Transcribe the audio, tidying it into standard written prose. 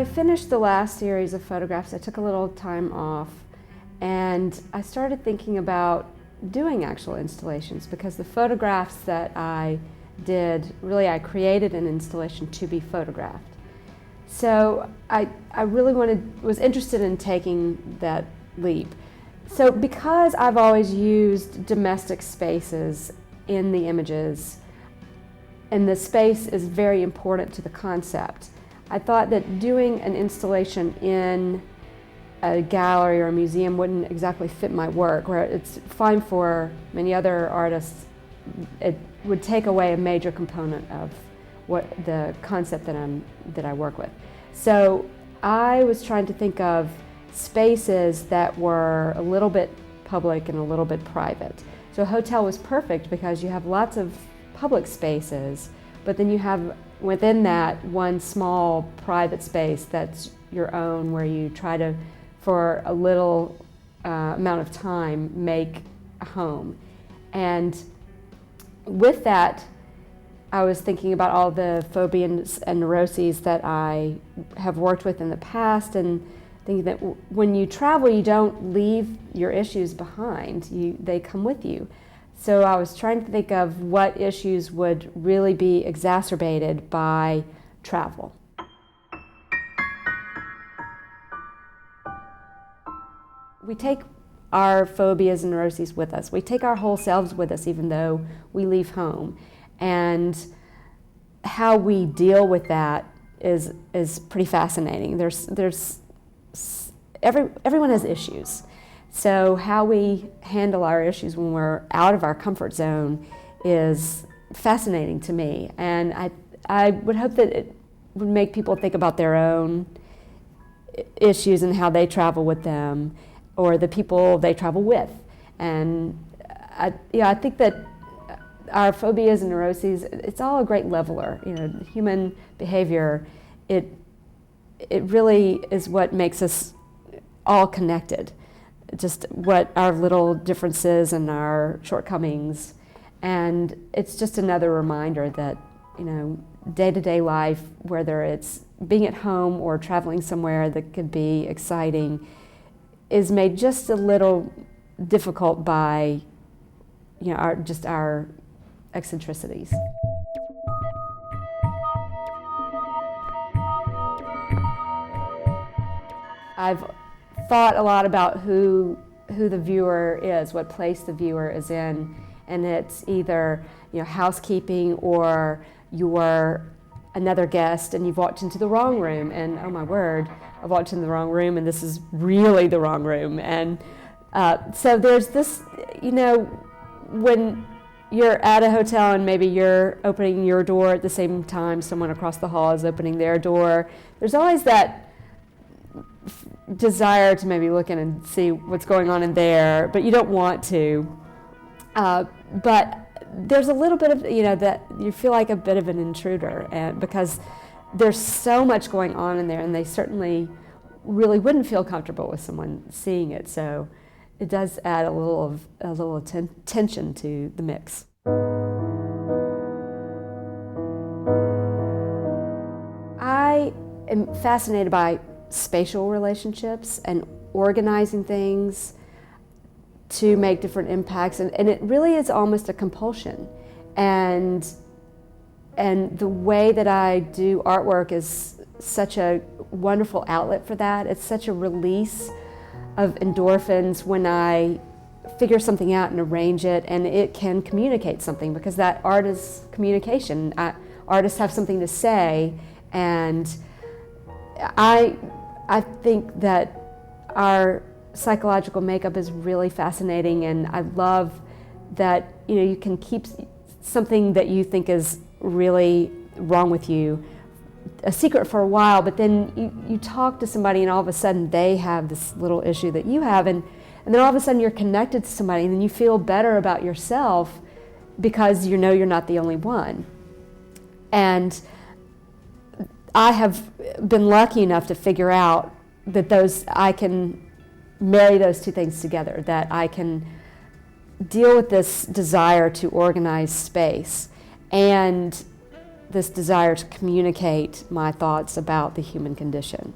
I finished the last series of photographs, I took a little time off and I started thinking about doing actual installations, because the photographs that I did, really I created an installation to be photographed. So I really was interested in taking that leap. So because I've always used domestic spaces in the images, and the space is very important to the concept, I thought that doing an installation in a gallery or a museum wouldn't exactly fit my work, where it's fine for many other artists. It would take away a major component of what the concept that I work with. So I was trying to think of spaces that were a little bit public and a little bit private. So a hotel was perfect because you have lots of public spaces, but then you have within that one small private space that's your own, where you try to, for a little amount of time, make a home. And with that, I was thinking about all the phobias and neuroses that I have worked with in the past, and thinking that when you travel, you don't leave your issues behind. They come with you. So I was trying to think of what issues would really be exacerbated by travel. We take our phobias and neuroses with us. We take our whole selves with us, even though we leave home. And how we deal with that is pretty fascinating. Everyone has issues. So how we handle our issues when we're out of our comfort zone is fascinating to me. And I would hope that it would make people think about their own issues and how they travel with them, or the people they travel with. And I think that our phobias and neuroses, it's all a great leveler. Human behavior, it really is what makes us all connected. Just what our little differences and our shortcomings. And it's just another reminder that, day-to-day life, whether it's being at home or traveling somewhere that could be exciting, is made just a little difficult by, our eccentricities. I've thought a lot about who the viewer is, what place the viewer is in, and it's either housekeeping, or you're another guest and you've walked into the wrong room, and oh my word, I've walked into the wrong room and this is really the wrong room. And so there's this, when you're at a hotel and maybe you're opening your door at the same time someone across the hall is opening their door, there's always that desire to maybe look in and see what's going on in there, but you don't want to. But there's a little bit of, that you feel like a bit of an intruder, and because there's so much going on in there, and they certainly really wouldn't feel comfortable with someone seeing it. So it does add a little tension to the mix. I am fascinated by spatial relationships and organizing things to make different impacts, and it really is almost a compulsion. And the way that I do artwork is such a wonderful outlet for that. It's such a release of endorphins when I figure something out and arrange it, and it can communicate something, because that art is communication. Artists have something to say, and I think that our psychological makeup is really fascinating, and I love that you can keep something that you think is really wrong with you a secret for a while, but then you talk to somebody and all of a sudden they have this little issue that you have, and then all of a sudden you're connected to somebody, and then you feel better about yourself because you're not the only one. And I have been lucky enough to figure out that I can marry those two things together, that I can deal with this desire to organize space and this desire to communicate my thoughts about the human condition.